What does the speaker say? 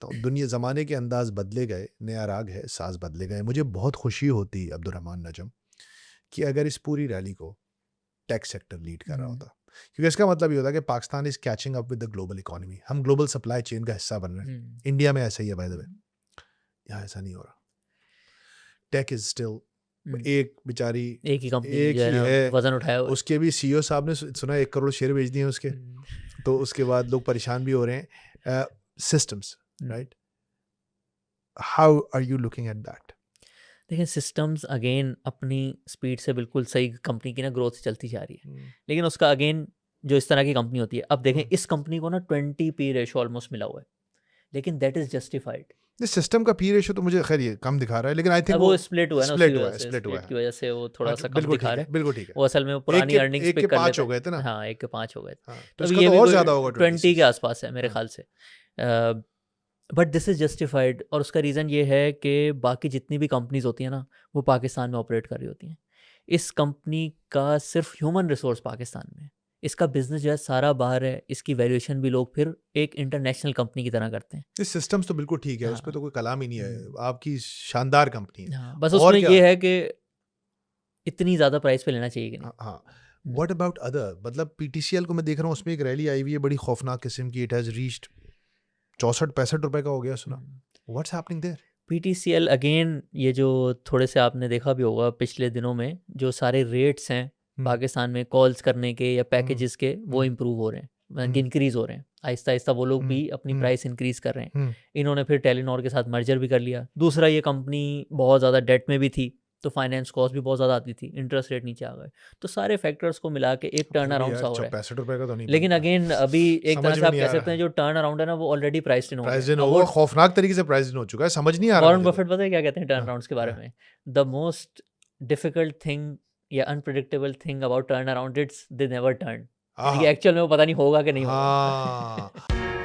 तो दुनिया ज़माने के अंदाज़ बदले गए, नया राग है, साज़ बदले गए। मुझे बहुत खुशी होती अब्दुर्रहमान नजम कि अगर इस पूरी रैली को टेक सेक्टर लीड कर रहा हम्म, होता। क्योंकि इसका मतलब ये होता है कि Pakistan is catching up with the global economy. हम ग्लोबल सप्लाई चेन का हिस्सा बन रहे हैं। हम्म, इंडिया में ऐसा ही है बाय द वे, हम्म, यहाँ ऐसा नहीं हो रहा। टेक इज़ स्टिल हम्म। एक बेचारी एक ही कंपनी एक जो है ही ना है, वजन उठाया हुआ है। उसके भी सीईओ साहब ने सुना 1 करोड़ शेयर बेच दिए हैं उसके, हम्म, तो उसके बाद लोग परेशान भी हो रहे हैं। Systems, hmm. Right? How are you looking at that? देखिए सिस्टम्स अगेन अपनी स्पीड से बिल्कुल सही कंपनी की ना ग्रोथ चलती जा रही है, हुँ, लेकिन उसका अगेन जो इस तरह की कंपनी होती है, अब देखें हुँ। इस कंपनी को ना 20p रेशो ऑलमोस्ट मिला हुआ है, लेकिन दैट इज जस्टिफाइड। ये सिस्टम का पी रेशियो तो मुझे खैर ये कम दिखा रहा है, लेकिन आई थिंक अब वो वो स्प्लिट हुआ है ना, उसकी वजह से स्प्लिट हुआ स्प्लिट है। की वजह से वो थोड़ा हाँ, सा कम बिल्कुल दिखा ठीक रहा है, है। बिल्कुल ठीक है। वो असल में वो 1 पुरानी के अर्निंग्स 1 के पिक कर 5 लेता हो गए थे है। ना? हाँ, 1 के 5 हो गए थे। हाँ, तो तो अब इसका ये तो भी और कोई ज़्यादा होगा 20 के 26। आसपास है मेरे हाँ, ख्याल से। बट दिस इज़ जस्टिफाइड, और उसका रीज़न ये है कि बाकी जितनी भी कंपनीज होती हैं ना, वो पाकिस्तान में ऑपरेट कर रही होती हैं। इस कंपनी का सिर्फ ह्यूमन रिसोर्स पाकिस्तान में है, इसका बिजनेस जो है सारा बाहर है, इसकी वैल्यूएशन भी लोग फिर एक इंटरनेशनल कंपनी की तरह करते हैं। ये सिस्टम्स तो बिल्कुल ठीक है, उसपे हाँ। तो कोई कलाम ही नहीं है। हम्म, आपकी शानदार कंपनी है। हाँ, बस और उसमें क्या? ये है कि इतनी ज़्यादा प्राइस पे लेना चाहिए कि नहीं। हाँ, हाँ। हम्म, व्हाट अबाउट अदर? मतलब पीटीसीएल को मैं देख रहा हूँ, उसमें एक रैली आई हुई है बड़ी खौफनाक किस्म की। इट हैज़ रीच्ड 64-65 रुपए का हो गया सुना। Hmm. What's happening there? PTCL again, ये जो थोड़े से आपने देखा भी होगा पिछले दिनों में, जो सारे रेट्स हैं हुँ, पाकिस्तान में कॉल्स करने के या हुँ, पैकेजेस के, वो हुँ, इम्प्रूव हो रहे हैं, हुँ, इंक्रीज़ हो रहे हैं आहिस्ता आहिस्ता। वो लोग हुँ, भी अपनी हुँ, प्राइस इंक्रीज़ कर रहे हैं। हुँ। इन्होंने फिर टेलीनॉर के साथ मर्जर भी कर लिया। दूसरा, ये कंपनी बहुत ज़्यादा डेट में भी थी, तो फाइनेंस कॉस्ट भी बहुत ज़्यादा आती थी, इंटरेस्ट रेट नीचे आ गए। तो सारे फैक्टर्स को मिला के एक टर्न फिर भी अराउंड सा यार हो रहा है। 65 रुपए का तो नहीं लेकिन बनता। अगेन अभी एक तरह समझ से में आप नहीं कह आ सकते रहा। हैं जो टर्न अराउंड है ना, वो ऑलरेडी प्राइस्ड इन हो गया प्राइस है। इन अब ओवर वो खौफनाक तरीके से प्राइस इन हो चुका है, समझ नहीं आ रहा वॉरेन मुझे तो। बफेट पता है क्या कहते हैं टर्न हाँ, अराउंड्स के बारे हाँ, में? द मोस्ट डिफिकल्ट थिंग या unpredictable thing about turn around, it's they never turn. यानी कि आहा! एक्चुअल में वो पता नहीं होगा कि नहीं होगा। हाँ।